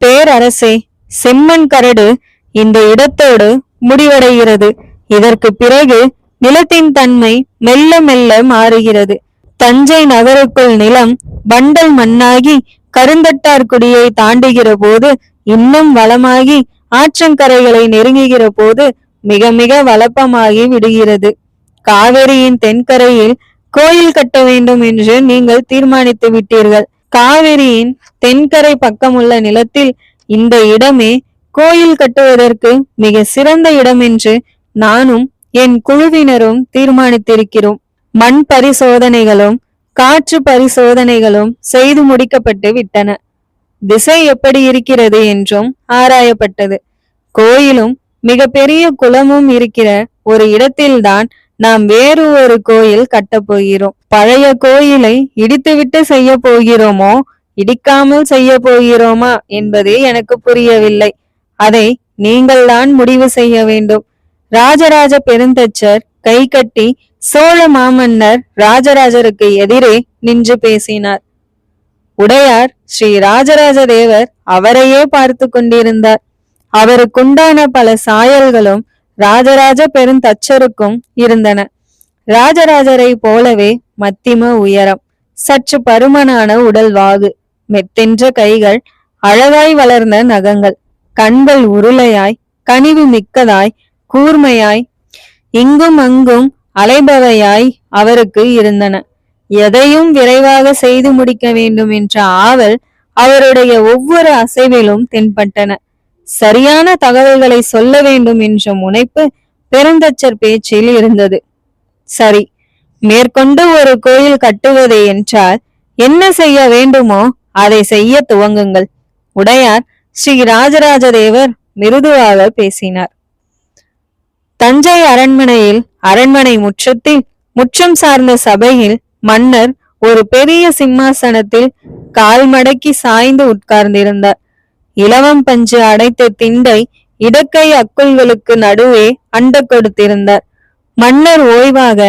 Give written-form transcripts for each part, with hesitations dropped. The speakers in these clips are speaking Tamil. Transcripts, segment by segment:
பேரரசே, செம்மண் கரடு இந்த இடத்தோடு முடிவடைகிறது. இதற்கு பிறகு நிலத்தின் தன்மை மெல்ல மெல்ல மாறுகிறது. தஞ்சை நகருக்குள் நிலம் வண்டல் மண்ணாகி கருந்தட்டார்குடியை தாண்டுகிற போது இன்னும் வளமாகி ஆற்றங்கரைகளை நெருங்குகிற போது மிக மிக வளப்பமாகி விடுகிறது. காவிரியின் தென்கரையில் கோயில் கட்ட வேண்டும் என்று நீங்கள் தீர்மானித்து விட்டீர்கள். காவிரியின் தென்கரை பக்கமுள்ள நிலத்தில் இந்த இடமே கோயில் கட்டுவதற்கு மிக சிறந்த இடம் என்று நானும் என் குழுவினரும் தீர்மானித்திருக்கிறோம். மண் பரிசோதனைகளும் காற்று பரிசோதனைகளும் செய்து முடிக்கப்பட்டு விட்டன. திசை எப்படி இருக்கிறது என்றும் ஆராயப்பட்டது. கோயிலும் மிக பெரிய குளமும் இருக்கிற ஒரு இடத்தில்தான் நாம் வேறு ஒரு கோயில் கட்டப் போகிறோம். பழைய கோயிலை இடித்துவிட்டு செய்ய போகிறோமோ இடிக்காமல் செய்ய போகிறோமா என்பதே எனக்கு புரியவில்லை. அதை நீங்கள்தான் முடிவு செய்ய வேண்டும். ராஜராஜ பெருந்தச்சர் கை கட்டி சோழ மாமன்னர் ராஜராஜருக்கு எதிரே நின்று பேசினார். உடையார் ஸ்ரீ ராஜராஜ தேவர் அவரையே பார்த்து கொண்டிருந்தார். அவருக்குண்டான பல சாயல்களும் ராஜராஜ பெருந்தச்சருக்கும் இருந்தன. ராஜராஜரை போலவே மத்திம உயரம், சற்று பருமனான உடல்வாகு, மெத்தென்ற கைகள், அழகாய் வளர்ந்த நகங்கள், கண்கள் உருளையாய் கனிவு மிக்கதாய் கூர்மையாய் இங்கும் அங்கும் அலைபவையாய் அவருக்கு இருந்தன. எதையும் விரைவாக செய்து முடிக்க வேண்டும் என்ற ஆவல் அவருடைய ஒவ்வொரு அசைவிலும் தென்பட்டன. சரியான தகவல்களை சொல்ல வேண்டும் என்ற முனைப்பு பெருந்தச்சர் பேச்சில் இருந்தது. சரி, மேற்கொண்டு ஒரு கோயில் கட்டுவதே என்றால் என்ன செய்ய வேண்டுமோ அதை செய்ய துவங்குங்கள். உடையார் ஸ்ரீ ராஜராஜ தேவர் மிருதுவாக பேசினார். தஞ்சை அரண்மனையில் அரண்மனை முற்றத்தில் முற்றம் சார்ந்த சபையில் மன்னர் ஒரு பெரிய சிம்மாசனத்தில் கால் மடக்கி சாய்ந்து உட்கார்ந்திருந்தார். இலவம் பஞ்சு அடைத்த திண்டை இடக்கை அக்குள்களுக்கு நடுவே அண்ட கொடுத்திருந்தார். மன்னர் ஓய்வாக,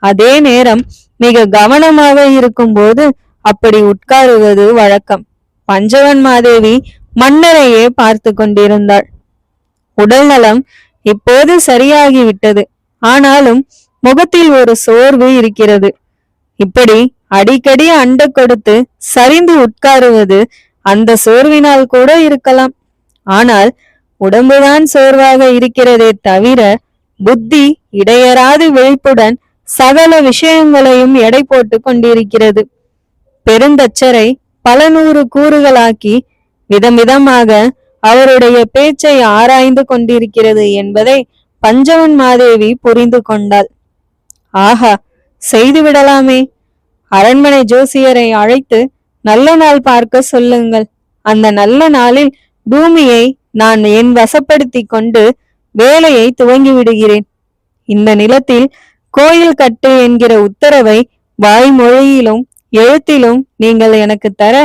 அதே நேரம் மிக கவனமாக இருக்கும் போது அப்படி உட்காருவது வழக்கம். பஞ்சவன் மாதேவி மன்னரையே பார்த்து கொண்டிருந்தாள். உடல் நலம் இப்போது சரியாகிவிட்டது. ஆனாலும் முகத்தில் ஒரு சோர்வு இருக்கிறது. இப்படி அடிக்கடி அண்ட கொடுத்து சரிந்து உட்காருவது அந்த சோர்வினால் கூட இருக்கலாம். ஆனால் உடம்புதான் சோர்வாக இருக்கிறதே தவிர புத்தி இடையறாது விழிப்புடன் சகல விஷயங்களையும் எடை போட்டு கொண்டிருக்கிறது. பெருந்தச்சரை பல நூறு கூறுகளாக்கி விதமிதமாக அவருடைய பேச்சை ஆராய்ந்து கொண்டிருக்கிறது என்பதை பஞ்சவன் மாதேவி புரிந்து கொண்டாள். ஆஹா, செய்துவிடலாமே. அரண்மனை ஜோசியரை அழைத்து நல்ல நாள் பார்க்க சொல்லுங்கள். அந்த நல்ல நாளில் பூமியை நான் என் வசப்படுத்தி கொண்டு வேலையை துவங்கி விடுகிறேன். இந்த நிலத்தில் கோயில் கட்டு என்கிற உத்தரவை வாய்மொழியிலும் எழுத்திலும் நீங்கள் எனக்கு தர,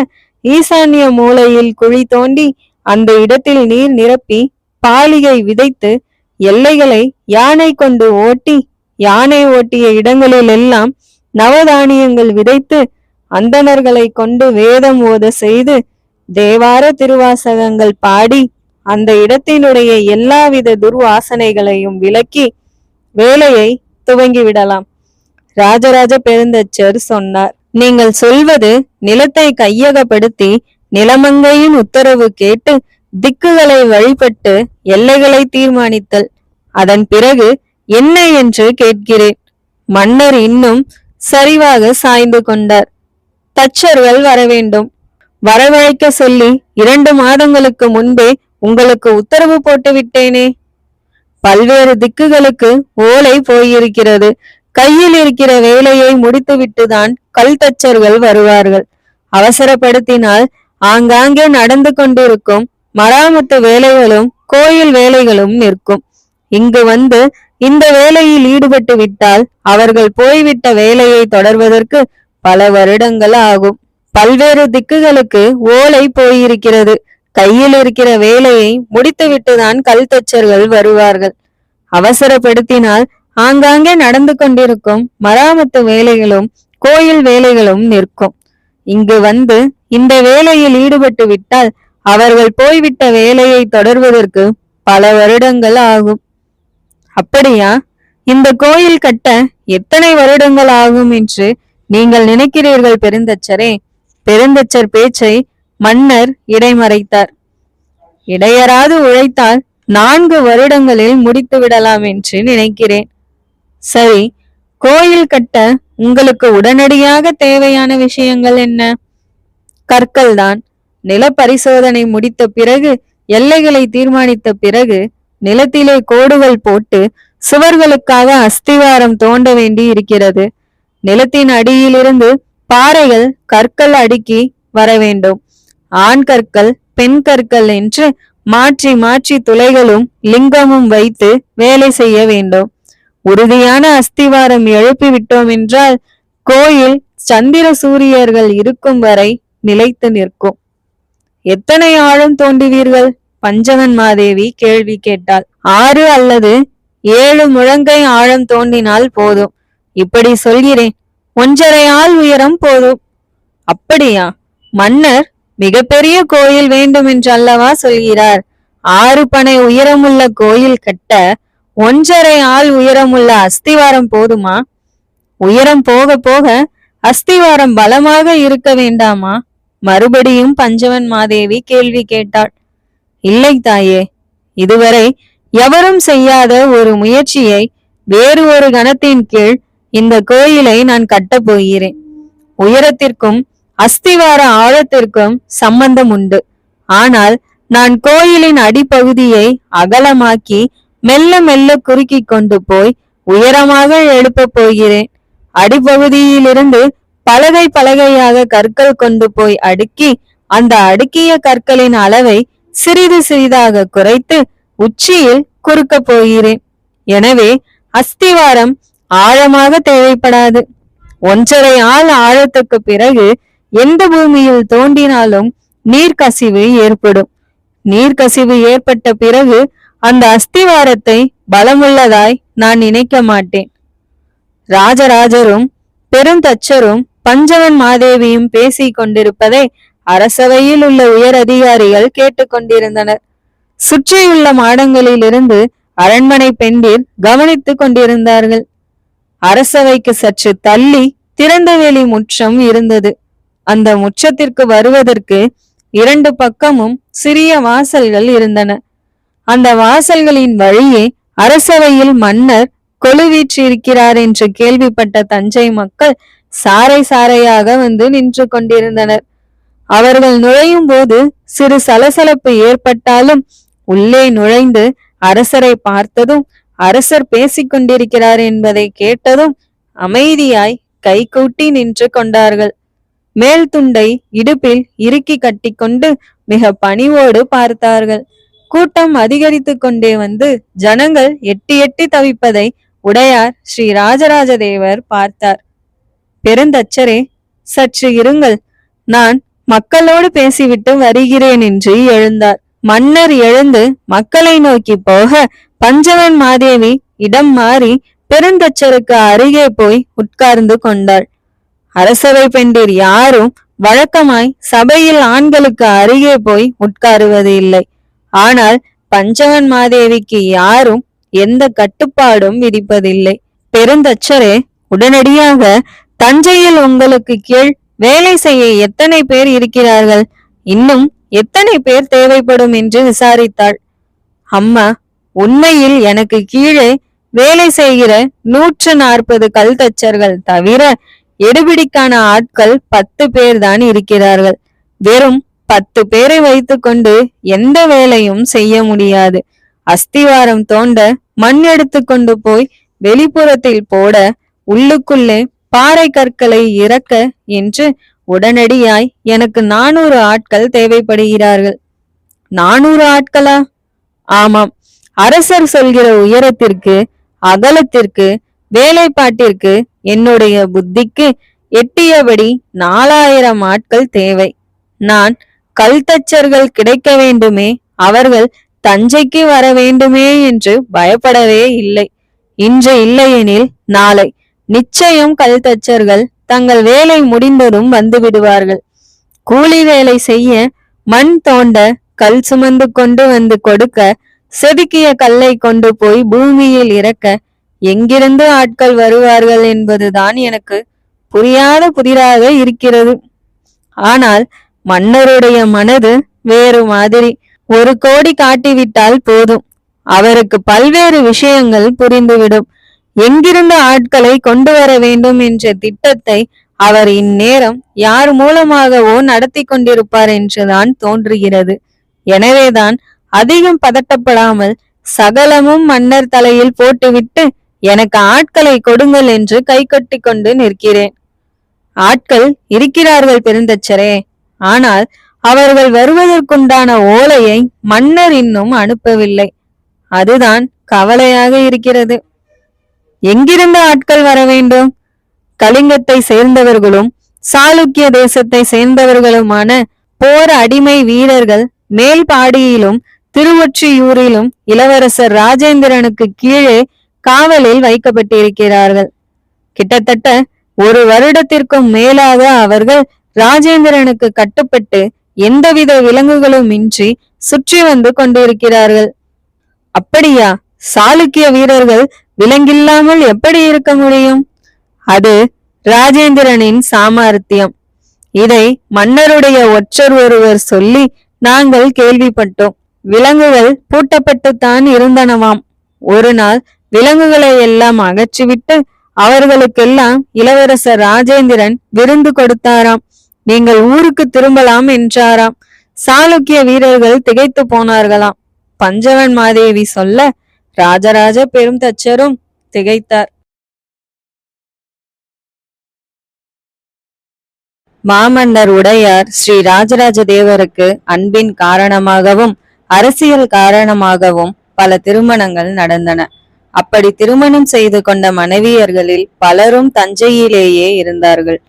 ஈசான்ய மூலையில் குழி தோண்டி அந்த இடத்தில் நீர் நிரப்பி பாலிகை விதைத்து எல்லைகளை யானை கொண்டு ஓட்டி யானை ஓட்டிய இடங்களில் எல்லாம் நவதானியங்கள் விதைத்து அந்தணர்களை கொண்டு வேதம் ஓத செய்து தேவார திருவாசகங்கள் பாடி அந்த இடத்தினுடைய எல்லாவித துர்வாசனைகளையும் விலக்கி வேலையை துவங்கிவிடலாம். ராஜராஜ பெருந்தச்சர் சொன்னார். நீங்கள் சொல்வது நிலத்தை கையகப்படுத்தி நிலமங்கையின் உத்தரவு கேட்டு திக்குகளை வழிபட்டு எல்லைகளை தீர்மானித்தல். அதன் பிறகு என்ன என்று கேட்கிறேன். மன்னர் இன்னும் சரிவாக சாய்ந்து கொண்டார். தச்சர்கள் வரவேண்டும். வரவழைக்க சொல்லி 2 மாதங்களுக்கு முன்பே உங்களுக்கு உத்தரவு போட்டு விட்டேனே. பல்வேறு திக்குகளுக்கு ஓலை போயிருக்கிறது. கையில் இருக்கிற வேலையை முடித்துவிட்டுதான் கல் தச்சர்கள் வருவார்கள். அவசரப்படுத்தினால் ஆங்காங்கே நடந்து கொண்டிருக்கும் மராமத்து வேலைகளும் கோயில் வேலைகளும் நிற்கும். இங்கு வந்து இந்த வேலையில் ஈடுபட்டு விட்டால் அவர்கள் போய்விட்ட வேலையை தொடர்வதற்கு பல வருடங்கள் ஆகும். பல்வேறு திக்குகளுக்கு ஓலை போயிருக்கிறது. கையில் இருக்கிற வேலையை முடித்துவிட்டுதான் கல் தச்சர்கள் வருவார்கள். அவசரப்படுத்தினால் ஆங்காங்கே நடந்து கொண்டிருக்கும் மராமத்து வேலைகளும் கோயில் வேலைகளும் நிற்கும். இங்கு வந்து இந்த வேலையில் ஈடுபட்டு விட்டால் அவர்கள் போய்விட்ட வேலையை தொடர்வதற்கு பல வருடங்கள் ஆகும். அப்படியா? இந்த கோயில் கட்ட எத்தனை வருடங்கள் ஆகும் என்று நீங்கள் நினைக்கிறீர்கள் பெருந்தச்சரே? பெருந்தச்சர் பேச்சை மன்னர் இடைமறைத்தார். இடையராது உழைத்தால் 4 வருடங்களில் முடித்து விடலாம் என்று நினைக்கிறேன். சரி, கோயில் கட்ட உங்களுக்கு உடனடியாக தேவையான விஷயங்கள் என்ன? கற்கள் தான். நில பரிசோதனை முடித்த பிறகு, எல்லைகளை தீர்மானித்த பிறகு, நிலத்திலே கோடுகள் போட்டு சுவர்களுக்காக அஸ்திவாரம் தோண்ட வேண்டி இருக்கிறது. நிலத்தின் அடியிலிருந்து பாறைகள் கற்கள் அடுக்கி வர வேண்டும். ஆண் கற்கள் பெண் கற்கள் என்று மாற்றி மாற்றி துளைகளும் லிங்கமும் வைத்து வேலை செய்ய வேண்டும். உறுதியான அஸ்திவாரம் எழுப்பி விட்டோம் என்றால் கோயில் சந்திர சூரியர்கள் இருக்கும் வரை நிலைத்து நிற்கும். எத்தனை ஆழம் தோண்டுவீர்கள்? பஞ்சவன் மாதேவி கேள்வி கேட்டாள். 6 அல்லது 7 முழங்கை ஆழம் தோண்டினால் போதும். இப்படி சொல்கிறேன், 1.5 ஆள் உயரம் போதும். அப்படியா? மன்னர் மிகப்பெரிய கோயில் வேண்டும் என்று அல்லவா சொல்கிறார். 6 பனை உயரமுள்ள கோயில் கட்ட 1.5 ஆள் உயரமுள்ள அஸ்திவாரம் போதுமா? உயரம் போக போக அஸ்திவாரம் பலமாக இருக்க வேண்டாமா? மறுபடியும் பஞ்சவன் மாதேவி கேள்வி கேட்டாள். இல்லை தாயே, இதுவரை எவரும் செய்யாத ஒரு முயற்சியை வேறு ஒரு கணத்தின் கீழ் இந்த கோயிலை நான் கட்டப் போகிறேன். உயரத்திற்கும் அஸ்திவார ஆழத்திற்கும் சம்பந்தம் உண்டு. ஆனால் நான் கோயிலின் அடிப்பகுதியை அகலமாக்கி மெல்ல மெல்ல குறுக்கி கொண்டு போய் உயரமாக எழுப்பப் போகிறேன். அடிப்பகுதியிலிருந்து பலகை பலகையாக கற்கள் கொண்டு போய் அடுக்கி அந்த அடுக்கிய கற்களின் அளவை சிறிது சிறிதாக குறைத்து உச்சியில் குறுக்க போகிறேன். எனவே அஸ்திவாரம் ஆழமாக தேவைப்படாது. 1.5 ஆள் ஆழத்துக்கு பிறகு எந்த பூமியில் தோண்டினாலும் நீர்க்கசிவு ஏற்படும். நீர்க்கசிவு ஏற்பட்ட பிறகு அந்த அஸ்திவாரத்தை பலமுள்ளதாய் நான் நினைக்க மாட்டேன். ராஜராஜரும் பெருந்தச்சரும் பஞ்சவன் மாதேவியும் பேசிக் கொண்டிருப்பதை அரசவையில் உள்ள உயர் அதிகாரிகள் கேட்டுக்கொண்டிருந்தனர். சுற்றியுள்ள மாடங்களிலிருந்து அரண்மனை பெண்டிர் கவனித்துக் கொண்டிருந்தார்கள். அரசவைக்கு சற்று தள்ளி திறந்தவெளி முற்றம் இருந்தது. அந்த முற்றத்திற்கு வருவதற்கு 2 பக்கமும் சிறிய வாசல்கள் இருந்தன. அந்த வாசல்களின் வழியே அரசவையில் மன்னர் கொலுவீற்றிருக்கிறார் என்று கேள்விப்பட்ட தஞ்சை மக்கள் சாறை சாறையாக வந்து நின்று கொண்டிருந்தனர். அவர்கள் நுழையும் போது சிறு சலசலப்பு ஏற்பட்டாலும் உள்ளே நுழைந்து அரசரை பார்த்ததும், அரசர் பேசிக் கொண்டிருக்கிறார் என்பதை கேட்டதும் அமைதியாய் கைகூட்டி நின்று கொண்டார்கள். மேல் துண்டை இடுப்பில் இறுக்கி கட்டிக்கொண்டு மிக பணிவோடு பார்த்தார்கள். கூட்டம் அதிகரித்து கொண்டே வந்து ஜனங்கள் எட்டி எட்டி தவிப்பதை உடையார் ஸ்ரீ ராஜராஜ தேவர் பார்த்தார். பெருந்தச்சரே, சற்று இருங்கள், நான் மக்களோடு பேசிவிட்டு வருகிறேன் என்று எழுந்தார். மன்னர் எழுந்து மக்களை நோக்கி போக பஞ்சவன் மாதேவி இடம் மாறி பெருந்தச்சருக்கு அருகே போய் உட்கார்ந்து கொண்டாள். அரசவை பெண்டிர் யாரும் வழக்கமாய் சபையில் ஆண்களுக்கு அருகே போய் உட்காருவது இல்லை. ஆனால் பஞ்சவன் மாதேவிக்கு யாரும் எந்த கட்டுப்பாடும் விதிப்பதில்லை. பெருந்தச்சரே, உடனடியாக தஞ்சையில் உங்களுக்கு கீழ் வேலை செய்ய எத்தனை பேர் இருக்கிறார்கள்? இன்னும் எத்தனை பேர் தேவைப்படும் என்று விசாரித்தாள். அம்மா, உண்மையில் எனக்கு கீழே வேலை செய்கிற 140 கல் தச்சர்கள் தவிர எடுபிடிக்கான ஆட்கள் 10 பேர் தான் இருக்கிறார்கள். வெறும் 10 பேரை வைத்துக்கொண்டு எந்த வேலையும் செய்ய முடியாது. அஸ்திவாரம் தோண்ட மண் எடுத்து கொண்டு போய் வெளிப்புறத்தில் போட, உள்ளுக்குள்ளே பாறை கற்களை இறக்க என்று உடனடியாய் எனக்கு 400 ஆட்கள் தேவைப்படுகிறார்கள். 400 ஆட்களா? ஆமாம். அரசர் சொல்கிற உயரத்திற்கு, அகலத்திற்கு, வேலைப்பாட்டிற்கு என்னுடைய புத்திக்கு எட்டியபடி 4000 ஆட்கள் தேவை. நான் கல் தச்சர்கள் கிடைக்க வேண்டுமே, அவர்கள் தஞ்சைக்கு வர வேண்டுமே என்று பயப்படவே இல்லை. இன்று இல்லையெனில் நாளை நிச்சயம் கல் தச்சர்கள் தங்கள் வேலை முடிந்ததும் வந்து விடுவார்கள். கூலி வேலை செய்ய மண் தோண்ட கல் சுமந்து கொண்டு வந்து கொடுக்க, செதுக்கிய கல்லை கொண்டு போய் பூமியில் இறக்க எங்கிருந்து ஆட்கள் வருவார்கள் என்பதுதான் எனக்கு புரியாத புதிராக இருக்கிறது. ஆனால் மன்னருடைய மனது வேறு மாதிரி. 1 கோடி காட்டிவிட்டால் போதும், அவருக்கு பல்வேறு விஷயங்கள் புரிந்துவிடும். எங்கிருந்து ஆட்களை கொண்டு வர வேண்டும் என்ற திட்டத்தை அவர் இந்நேரம் யார் மூலமாகவோ நடத்தி கொண்டிருப்பார் என்றுதான் தோன்றுகிறது. எனவேதான் அதிகம் பதட்டப்படாமல் சகலமும் மன்னர் தலையில் போட்டுவிட்டு எனக்கு ஆட்களை கொடுங்கள் என்று கை கட்டி கொண்டு நிற்கிறேன். ஆட்கள் இருக்கிறார்கள் பெருந்தச்சரே, ஆனால் அவர்கள் வருவதற்குண்டான ஓலையை மன்னர் இன்னும் அனுப்பவில்லை. அதுதான் கவலையாக இருக்கிறது. எங்கிருந்து ஆட்கள் வர வேண்டும்? கலிங்கத்தை சேர்ந்தவர்களும் சாளுக்கிய தேசத்தை சேர்ந்தவர்களுமான போர் அடிமை வீரர்கள் மேல்பாடியிலும் திருவொற்றியூரிலும் இளவரசர் ராஜேந்திரனுக்கு கீழே காவலில் வைக்கப்பட்டிருக்கிறார்கள். கிட்டத்தட்ட 1 வருடத்திற்கும் மேலாக அவர்கள் ராஜேந்திரனுக்கு கட்டுப்பட்டு எந்தவித விலங்குகளும் இன்றி சுற்றி வந்து கொண்டிருக்கிறார்கள். அப்படியா? சாளுக்கிய வீரர்கள் விலங்கில்லாமல் எப்படி இருக்க முடியும்? அது ராஜேந்திரனின் சாமர்த்தியம். இதை மன்னருடைய ஒற்றர் ஒருவர் சொல்லி நாங்கள் கேள்விப்பட்டோம். விலங்குகள் பூட்டப்பட்டுத்தான் இருந்தனவாம். ஒரு நாள் விலங்குகளை எல்லாம் அகற்றிவிட்டு அவர்களுக்கெல்லாம் இளவரசர் ராஜேந்திரன் விருந்து கொடுத்தாராம். நீங்கள் ஊருக்கு திரும்பலாம் என்றாராம். சாளுக்கிய வீரர்கள் திகைத்து போனார்களாம். பஞ்சவன் மாதேவி சொல்ல ராஜராஜ பெருந்தச்சரும் திகைத்தார். மாமன்னர் உடையார் ஸ்ரீ ராஜராஜ தேவருக்கு அன்பின் காரணமாகவும் அரசியல் காரணமாகவும் பல திருமணங்கள் நடந்தன. அப்படி திருமணம் செய்து கொண்ட மனைவியர்களில் பலரும் தஞ்சையிலேயே இருந்தார்கள்.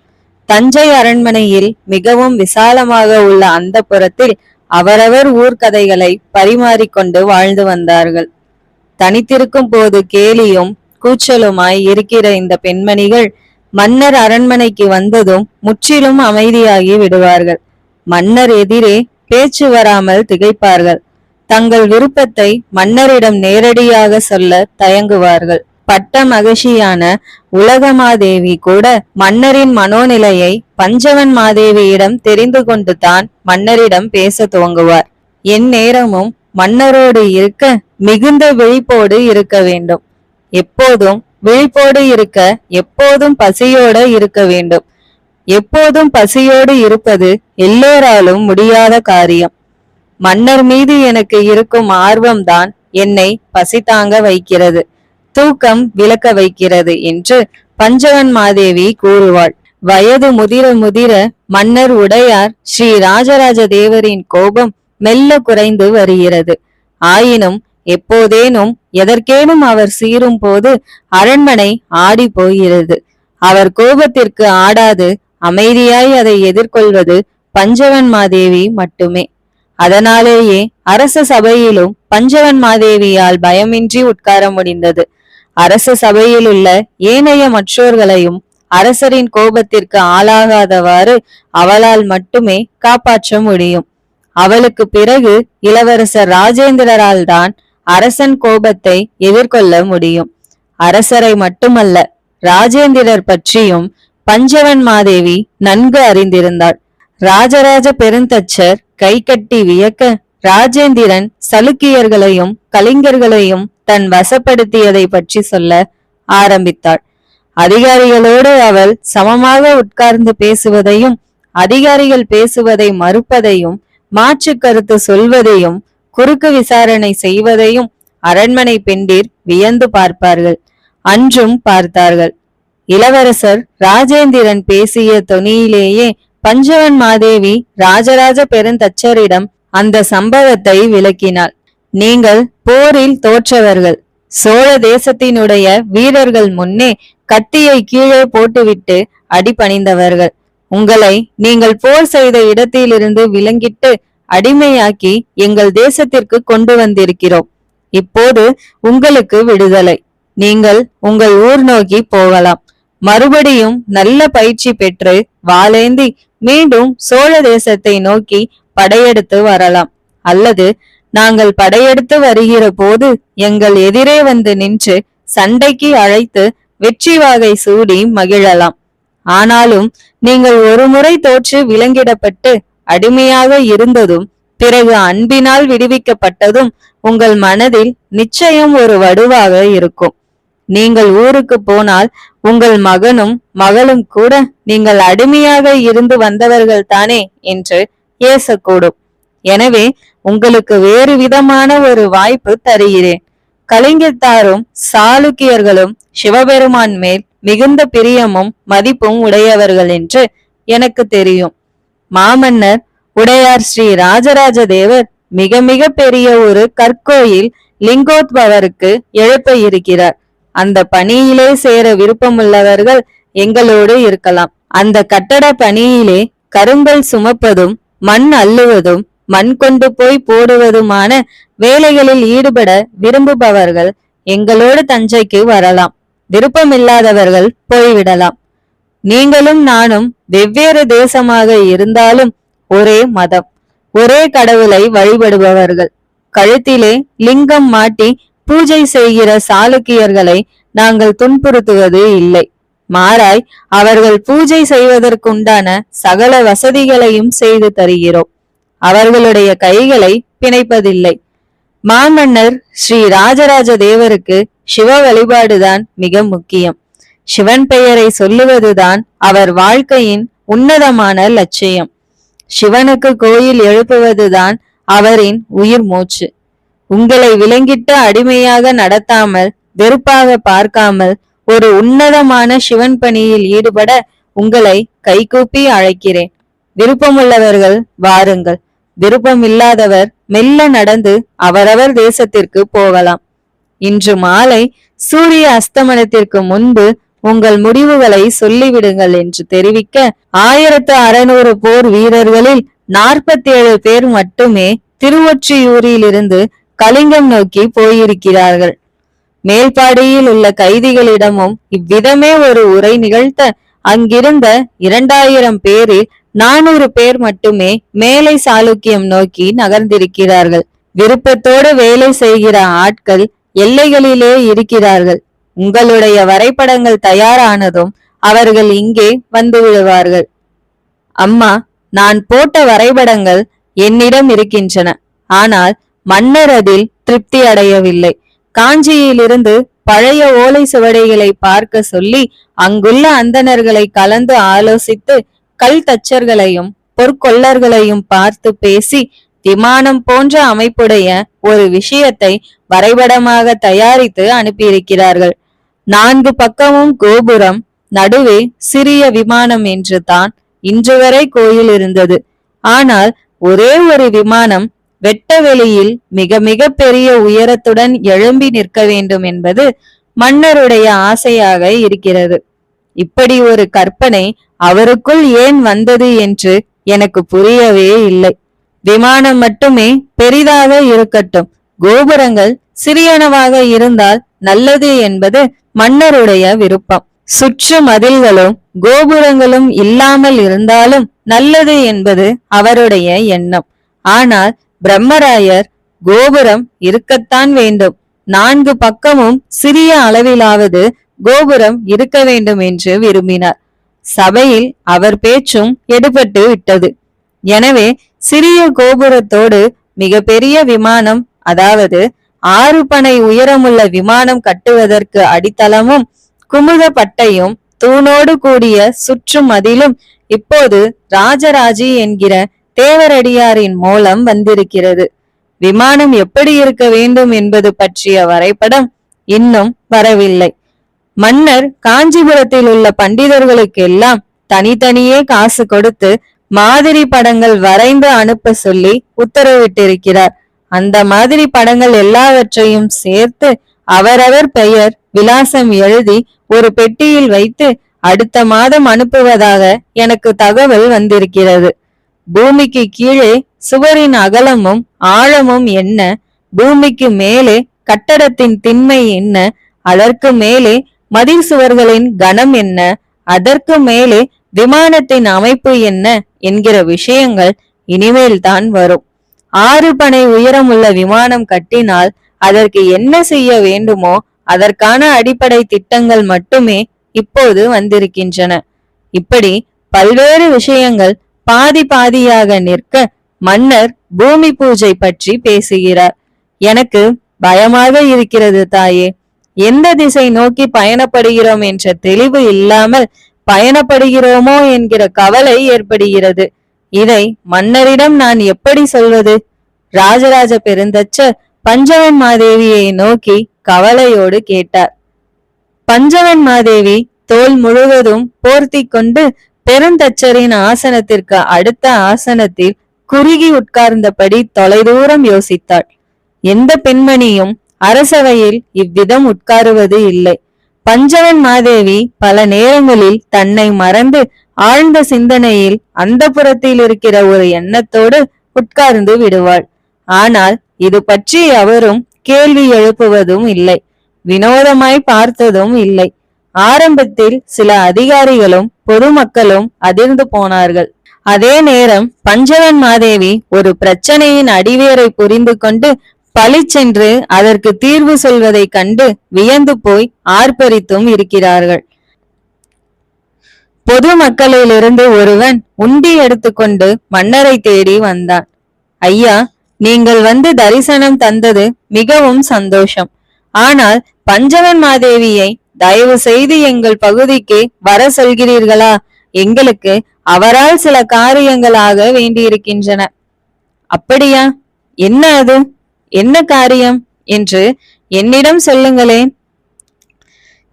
தஞ்சை அரண்மனையில் மிகவும் விசாலமாக உள்ள அந்த புறத்தில் அவரவர் ஊர்க்கதைகளை பரிமாறிக்கொண்டு வாழ்ந்து வந்தார்கள். தனித்திருக்கும் போது கேலியும் கூச்சலுமாய் இருக்கிற இந்த பெண்மணிகள் மன்னர் அரண்மனைக்கு வந்ததும் முற்றிலும் அமைதியாகி விடுவார்கள். மன்னர் எதிரே பேச்சு வராமல் திகைப்பார்கள். தங்கள் விருப்பத்தை மன்னரிடம் நேரடியாக சொல்ல தயங்குவார்கள். பட்ட மகிழ்ச்சியான உலகமாதேவி கூட மன்னரின் மனோநிலையை பஞ்சவன் மாதேவியிடம் தெரிந்து கொண்டு தான் மன்னரிடம் பேச துவங்குவார். என் நேரமும் மன்னரோடு இருக்க மிகுந்த விழிப்போடு இருக்க வேண்டும். எப்போதும் விழிப்போடு இருக்க எப்போதும் பசியோட இருக்க வேண்டும். எப்போதும் பசியோடு இருப்பது எல்லோராலும் முடியாத காரியம். மன்னர் மீது எனக்கு இருக்கும் ஆர்வம்தான் என்னை பசி தாங்க வைக்கிறது, தூக்கம் விலக்க வைக்கிறது என்று பஞ்சவன் மாதேவி கூறுவாள். வயது முதிர முதிர மன்னர் உடையார் ஸ்ரீ ராஜராஜ தேவரின் கோபம் மெல்ல குறைந்து வருகிறது. ஆயினும் எப்போதேனும் எதற்கேனும் அவர் சீரும் போது அரண்மனை ஆடி போகிறது. அவர் கோபத்திற்கு ஆடாது அமைதியாய் அதை எதிர்கொள்வது பஞ்சவன் மாதேவி மட்டுமே. அதனாலேயே அரச சபையிலும் பஞ்சவன் மாதேவியால் பயமின்றி உட்கார முடிந்தது. அரச சபையில் உள்ள ஏனைய மற்றோர்களையும் அரசரின் கோபத்திற்கு ஆளாகாதவாறு அவளால் மட்டுமே காப்பாற்ற முடியும். அவளுக்கு பிறகு இளவரசர் ராஜேந்திரரால் தான் அரசன் கோபத்தை எதிர்கொள்ள முடியும். அரசரை மட்டுமல்ல, ராஜேந்திரர் பற்றியும் பஞ்சவன் மாதேவி நன்கு அறிந்திருந்தாள். ராஜராஜ பெருந்தச்சர் கை கட்டி வியக்க ராஜேந்திரன் சலுக்கியர்களையும் கலிங்கர்களையும் தன் வசப்படுத்தியதை பற்றி சொல்ல ஆரம்பித்தாள். அதிகாரிகளோடு அவள் சமமாக உட்கார்ந்து பேசுவதையும் அதிகாரிகள் பேசுவதை மறுப்பதையும் மாற்று கருத்து சொல்வதையும் குறுக்கு விசாரணை செய்வதையும் அரண்மனை பெண்டிர் வியந்து பார்ப்பார்கள். அன்றும் பார்த்தார்கள். இளவரசர் ராஜேந்திரன் பேசிய தொனியிலேயே பஞ்சவன் மாதேவி ராஜராஜ பெருந்தச்சரிடம் அந்த சம்பவத்தை விளக்கினாள். நீங்கள் போரில் தோற்றவர்கள், சோழ தேசத்தினுடைய வீரர்கள் முன்னே கத்தியை கீழே போட்டுவிட்டு அடிபணிந்தவர்கள். உங்களை நீங்கள் போர் செய்த இடத்திலிருந்து விலங்கிட்டு அடிமையாக்கி எங்கள் தேசத்திற்கு கொண்டு வந்திருக்கிறோம். இப்போது உங்களுக்கு விடுதலை. நீங்கள் உங்கள் ஊர் நோக்கி போகலாம். மறுபடியும் நல்ல பயிற்சி பெற்று வாளேந்தி மீண்டும் சோழ தேசத்தை நோக்கி படையெடுத்து வரலாம். அல்லது நாங்கள் படையெடுத்து வருகிற போது எங்கள் எதிரே வந்து நின்று சண்டைக்கு அழைத்து வெற்றி வாகை சூடி மகிழலாம். ஆனாலும் நீங்கள் ஒரு முறை தோற்று விலங்கிடப்பட்டு அடிமையாக இருந்ததும் பிறகு அன்பினால் விடுவிக்கப்பட்டதும் உங்கள் மனதில் நிச்சயம் ஒரு வடுவாக இருக்கும். நீங்கள் ஊருக்கு போனால் உங்கள் மகனும் மகளும் கூட நீங்கள் அடிமையாக இருந்து வந்தவர்கள் தானே என்று ஏசக்கூடும். எனவே உங்களுக்கு வேறு விதமான ஒரு வாய்ப்பு தருகிறேன். கலிங்கத்தாரும் சாளுக்கியர்களும் சிவபெருமான் மேல் மிகுந்த பிரியமும் மதிப்பும் உடையவர்கள் என்று எனக்கு தெரியும். மாமன்னர் உடையார் ஸ்ரீ ராஜராஜ தேவர் மிக மிக பெரிய ஒரு கற்கோயில் லிங்கோத்பவருக்கு எழுப்ப இருக்கிறார். அந்த பணியிலே சேர விருப்பமுள்ளவர்கள் எங்களோடு இருக்கலாம். அந்த கட்டட பணியிலே கருங்கல் சுமப்பதும் மண் அள்ளுவதும் மண் கொண்டு போய் போடுவதுமான வேலைகளில் ஈடுபட விரும்புபவர்கள் எங்களோடு தஞ்சைக்கு வரலாம். விருப்பமில்லாதவர்கள் போய்விடலாம். நீங்களும் நானும் வெவ்வேறு தேசமாக இருந்தாலும் ஒரே மதம், ஒரே கடவுளை வழிபடுபவர்கள். கழுத்திலே லிங்கம் மாட்டி பூஜை செய்கிற சாளுக்கியர்களை நாங்கள் துன்புறுத்துவது இல்லை. மாறாய் அவர்கள் பூஜை செய்வதற்குண்டான சகல வசதிகளையும் செய்து தருகிறோம். அவர்களுடைய கைகளை பிணைப்பதில்லை. மாமன்னர் ஸ்ரீ ராஜராஜ தேவருக்கு சிவ வழிபாடுதான் மிக முக்கியம். சிவன் பெயரை சொல்லுவதுதான் அவர் வாழ்க்கையின் உன்னதமான லட்சியம். சிவனுக்கு கோயில் எழுப்புவதுதான் அவரின் உயிர் மூச்சு. உங்களை விலங்கிட்டு அடிமையாக நடத்தாமல் வெறுப்பாக பார்க்காமல் ஒரு உன்னதமான சிவன் பணியில் ஈடுபட உங்களை கைகூப்பி அழைக்கிறேன். விருப்பமுள்ளவர்கள் வாருங்கள். விருப்பமில்லாதவர் மெல்ல நடந்து அவரவர் தேசத்திற்கு போகலாம். இன்று மாலை சூரிய அஸ்தமனத்திற்கு முன்பு உங்கள் முடிவுகளை சொல்லிவிடுங்கள் என்று தெரிவிக்க 1600 போர் வீரர்களில் 47 பேர் மட்டுமே திருவொற்றியூரில் இருந்து கலிங்கம் நோக்கி போயிருக்கிறார்கள். மேல்பாடியில் உள்ள கைதிகளிடமும் இவ்விதமே ஒரு உரை நிகழ்த்த அங்கிருந்த 2000 பேரில் 400 பேர் மட்டுமே மேலை சாளுக்கியம் நோக்கி நகர்ந்திருக்கிறார்கள். விருப்பத்தோடு வேலை செய்கிற ஆட்கள் எல்லைகளிலே இருக்கிறார்கள். உங்களுடைய வரைபடங்கள் தயாரானதும் அவர்கள் இங்கே வந்து விடுவார்கள். அம்மா, நான் போட்ட வரைபடங்கள் என்னிடம் இருக்கின்றன. ஆனால் மன்னர் அதில் திருப்தி அடையவில்லை. காஞ்சியிலிருந்து பழைய ஓலை சுவடைகளை பார்க்க சொல்லி அங்குள்ள அந்தணர்களை கலந்து ஆலோசித்து கல் தச்சர்களையும் பொற்கொள்ளர்களையும் பார்த்து பேசி விமானம் போன்ற அமைப்புடைய ஒரு விஷயத்தை வரைபடமாக தயாரித்து அனுப்பியிருக்கிறார்கள். 4 பக்கமும் கோபுரம், நடுவே சிறிய விமானம் என்று தான் இன்று வரை கோயில் இருந்தது. ஆனால் ஒரே ஒரு விமானம் வெட்ட வெளியில் மிக மிக பெரிய உயரத்துடன் எழும்பி நிற்க வேண்டும் என்பது மன்னருடைய ஆசையாக இருக்கிறது. இப்படி ஒரு கற்பனை அவருக்குள் ஏன் வந்தது என்று எனக்கு புரியவே இல்லை. விமானம் மட்டுமே பெரிதாக இருக்கட்டும், கோபுரங்கள் சிறியனவாக இருந்தால் நல்லது என்பது மன்னருடைய விருப்பம். சுற்று மதில்களும் கோபுரங்களும் இல்லாமல் இருந்தாலும் நல்லது என்பது அவருடைய எண்ணம். ஆனால் பிரம்மராயர் கோபுரம் இருக்கத்தான் வேண்டும், 4 பக்கமும் சிறிய அளவிலாவது கோபுரம் இருக்க வேண்டும் என்று விரும்பினார். சபையில் அவர் பேச்சும் எடுபட்டு விட்டது. எனவே சிறிய கோபுரத்தோடு மிக பெரிய விமானம், அதாவது 6 பனை உயரமுள்ள விமானம் கட்டுவதற்கு அடித்தளமும் குமுத பட்டையும் தூணோடு கூடிய சுற்று மதிலும் இப்போது ராஜராஜி என்கிற தேவரடியாரின் மூலம் வந்திருக்கிறது. விமானம் எப்படி இருக்க வேண்டும் என்பது பற்றிய வரைபடம் இன்னும் வரவில்லை. மன்னர் காஞ்சிபுரத்தில் உள்ள பண்டிதர்களுக்கெல்லாம் தனித்தனியே காசு கொடுத்து மாதிரி படங்கள் வரைந்து அனுப்ப சொல்லி உத்தரவிட்டிருக்கிறார். அந்த மாதிரி படங்கள் எல்லாவற்றையும் சேர்த்து அவரவர் பெயர் விலாசம் எழுதி ஒரு பெட்டியில் வைத்து அடுத்த மாதம் அனுப்புவதாக எனக்கு தகவல் வந்திருக்கிறது. பூமிக்கு கீழே சுவரின் அகலமும் ஆழமும் என்ன, பூமிக்கு மேலே கட்டடத்தின் திண்மை என்ன, அதற்கு மேலே மதில் சுவர்களின் கனம் என்ன, அதற்கு மேலே விமானத்தின் அமைப்பு என்ன என்கிற விஷயங்கள் இனிமேல் தான் வரும். 6 பனை உயரம் உள்ள விமானம் கட்டினால் அதற்கு என்ன செய்ய வேண்டுமோ அதற்கான அடிப்படை திட்டங்கள் மட்டுமே இப்போது வந்திருக்கின்றன. இப்படி பல்வேறு விஷயங்கள் பாதி பாதியாக நிற்க மன்னர் பூமி பூஜை பற்றி பேசுகிறார். எனக்கு பயமாக இருக்கிறது தாயே. எந்த திசை நோக்கி பயணப்படுகிறோம் என்ற தெளிவு இல்லாமல் பயணப்படுகிறோமோ என்கிற கவலை ஏற்படுகிறது. இதை மன்னரிடம் நான் எப்படி சொல்வது? ராஜராஜ பெருந்தச்சர் பஞ்சவன் மாதேவியை நோக்கி கவலையோடு கேட்டார். பஞ்சவன் மாதேவி தோல் முழுவதும் போர்த்தி கொண்டு பெருந்தச்சரின் ஆசனத்திற்கு அடுத்த ஆசனத்தில் குறுகி உட்கார்ந்தபடி தொலைதூரம் யோசித்தாள். எந்த பெண்மணியும் அரசவையில் இவ்விதம் உட்காருவது இல்லை. பஞ்சவன் மாதேவி பல நேரங்களில் தன்னை மறந்து ஆழ்ந்த சிந்தனையில் அந்த புறத்தில் இருக்கிற ஒரு எண்ணத்தோடு உட்கார்ந்து விடுவாள். ஆனால் இது பற்றி அவரும் கேள்வி எழுப்புவதும் இல்லை, வினோதமாய் பார்த்ததும் இல்லை. ஆரம்பத்தில் சில அதிகாரிகளும் பொதுமக்களும் அதிர்ந்து போனார்கள். அதே நேரம் பஞ்சவன் மாதேவி ஒரு பிரச்சனையின் அடிவேரை புரிந்து கொண்டு பளிச்சென்று அதற்கு தீர்வு சொல்வதை கண்டு வியந்து போய் ஆர்ப்பரித்தும் இருக்கிறார்கள். பொதுமக்களிலிருந்து ஒருவன் உண்டி எடுத்துக்கொண்டு மன்னரை தேடி வந்தான். ஐயா, நீங்கள் வந்து தரிசனம் தந்தது மிகவும் சந்தோஷம். ஆனால் பஞ்சவன் மாதேவியை தயவு செய்து எங்கள் பகுதிக்கு வர சொல்கிறீர்களா? எங்களுக்கு அவரால் சில காரியங்கள் ஆக வேண்டியிருக்கின்றன. அப்படியா? என்ன அது? என்ன காரியம் என்று என்னிடம் சொல்லுங்களேன்.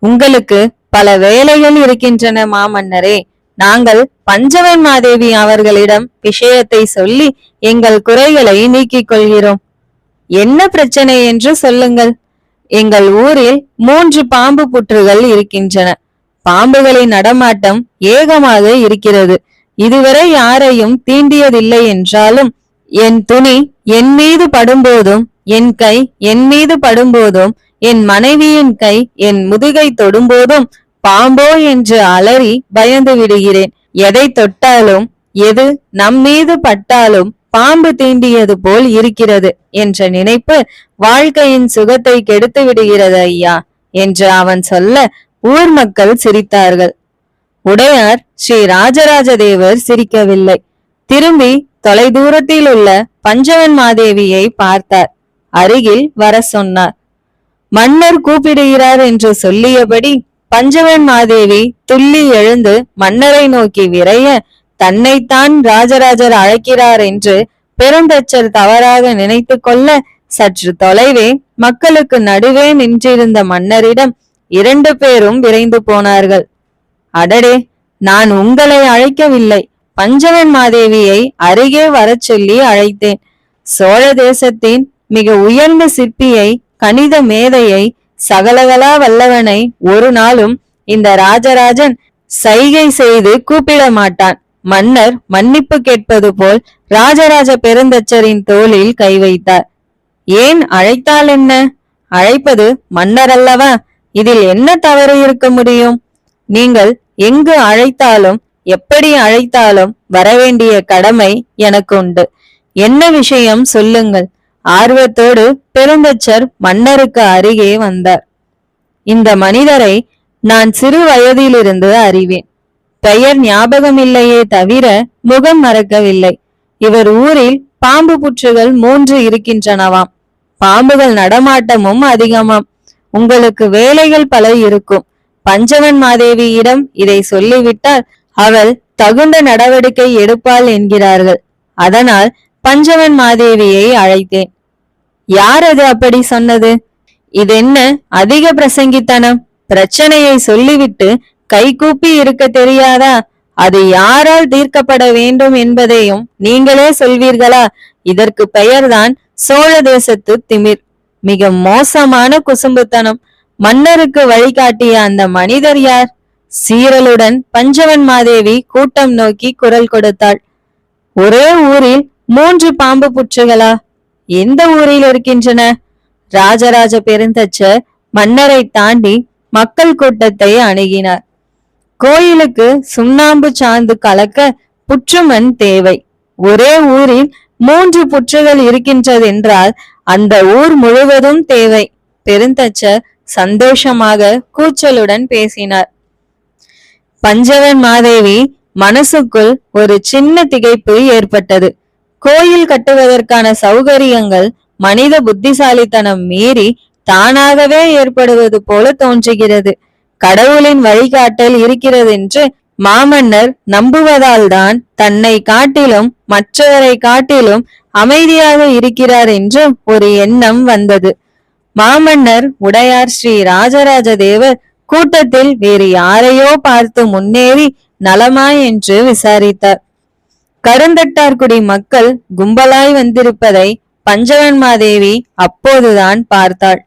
உங்களுக்கு பல வேலைகள் இருக்கின்றன மாமன்னரே. நாங்கள் பஞ்சவன் மாதேவி அவர்களிடம் விஷயத்தை சொல்லி எங்கள் குறைகளை நீக்கிக் கொள்கிறோம். என்ன பிரச்சனை என்று சொல்லுங்கள். எங்கள் ஊரில் 3 பாம்பு புற்றுகள் இருக்கின்றன. பாம்புகளின் நடமாட்டம் ஏகமாக இருக்கிறது. இதுவரை யாரையும் தீண்டியதில்லை என்றாலும் என் துணி என் மீது படும்போதும், என் கை என் மீது படும்போதும், என் மனைவியின் கை என் முதுகை தொடும்போதும் பாம்போ என்று அலறி பயந்து விடுகிறேன். எதை தொட்டாலும் எது நம் மீது பட்டாலும் பாம்பு தீண்டியது போல் இருக்கிறது என்ற நினைப்பு வாழ்க்கையின் சுகத்தை கெடுத்து விடுகிறது ஐயா என்று அவன் சொல்ல ஊர் மக்கள் சிரித்தார்கள். உடையார் ஸ்ரீ ராஜராஜ தேவர் சிரிக்கவில்லை. திரும்பி தொலைதூரத்தில் உள்ள பஞ்சவன் மாதேவியை பார்த்தார். அருகில் வர சொன்னார். மன்னர் கூப்பிடுகிறார் என்று சொல்லியபடி பஞ்சவன் மாதேவி துள்ளி எழுந்து மன்னரை நோக்கி விரைய, தன்னைத்தான் ராஜராஜர் அழைக்கிறார் என்று பெருந்தச்சர் தவறாக நினைத்து கொள்ள சற்று தொலைவே மக்களுக்கு நடுவே நின்றிருந்த மன்னரிடம் 2 பேரும் விரைந்து போனார்கள். அடடே, நான் உங்களை அழைக்கவில்லை, பஞ்சவன் மாதேவியை அருகே வரச் சொல்லி அழைத்தேன். சோழ தேசத்தின் மிக உயர்ந்த சிற்பியை, கணித மேதையை, சகலகலா வல்லவனை ஒரு நாளும் இந்த ராஜராஜன் சைகை செய்து கூப்பிட மாட்டான். மன்னர் மன்னிப்பு கேட்பது போல் ராஜராஜ பெருந்தச்சரின் தோளில் கை வைத்தார். ஏன் அழைத்தால் என்ன? அழைப்பது மன்னர் அல்லவா? இதில் என்ன தவறு இருக்க முடியும்? நீங்கள் எங்கு அழைத்தாலும் எப்படி அழைத்தாலும் வரவேண்டிய கடமை எனக்கு உண்டு. என்ன விஷயம் சொல்லுங்கள். ஆர்வத்தோடு பெருந்தச்சர் மன்னருக்கு அருகே வந்தார். இந்த மனிதரை நான் சிறு வயதிலிருந்து அறிவேன். பெயர் ஞாபகமில்லையே தவிர முகம் மறக்கவில்லை. இவர் ஊரில் பாம்பு புற்றுகள் 3 இருக்கின்றனவாம். பாம்புகள் நடமாட்டமும் அதிகமாம். உங்களுக்கு வேலைகள் பல இருக்கும். பஞ்சவன் மாதேவியிடம் இதை சொல்லிவிட்டால் அவள் தகுந்த நடவடிக்கை எடுப்பாள் என்கிறார்கள். அதனால் பஞ்சவன் மாதேவியை அழைத்தேன். யார் அது அப்படி சொன்னது? இதென்ன அதிக பிரசங்கித்தனம்? பிரச்சனையை சொல்லிவிட்டு கை கூப்பி இருக்க தெரியாதா? அது யாரால் தீர்க்கப்பட வேண்டும் என்பதையும் நீங்களே சொல்வீர்களா? இதற்கு பெயர்தான் சோழ தேசத்து திமிர். மிக மோசமான குசும்புத்தனம். மன்னருக்கு வழிகாட்டிய அந்த மனிதர் யார்? சீரலுடன் பஞ்சவன் மாதேவி கூட்டம் நோக்கி குரல் கொடுத்தாள். ஒரே ஊரில் 3 பாம்பு புற்றுகளா? எந்த ஊரில் இருக்கின்றன? ராஜராஜ பெருந்தச்சர் மன்னரை தாண்டி மக்கள் கூட்டத்தை அணுகினார். கோயிலுக்கு சுண்ணாம்பு சாந்து கலக்க புற்றுமண் தேவை. ஒரே ஊரில் 3 புற்றுகள் இருக்கின்றதென்றால் அந்த ஊர் முழுவதும் தேவை. பெருந்தச்சர் சந்தோஷமாக கூச்சலுடன் பேசினார். பஞ்சவன் மாதேவி மனசுக்குள் ஒரு சின்ன திகைப்பு ஏற்பட்டது. கோயில் கட்டுவதற்கான சௌகரியங்கள் மனித புத்திசாலித்தனம் மீறி தானாகவே ஏற்படுவது போல தோன்றுகிறது. கடவுளின் வழிகாட்டல் இருக்கிறதென்று மாமன்னர் நம்புவதால் தான் தன்னை காட்டிலும் மற்றவரை காட்டிலும் அமைதியாக இருக்கிறார் என்று ஒரு எண்ணம் வந்தது. மாமன்னர் உடையார் ஸ்ரீ ராஜராஜ தேவர் கூட்டத்தில் வேறு யாரையோ பார்த்து முன்னேறி நலமா என்று விசாரித்தார். கருந்தட்டார்குடி மக்கள் கும்பலாய் வந்திருப்பதை பஞ்சவன்மாதேவி அப்போதுதான் பார்த்தாள்.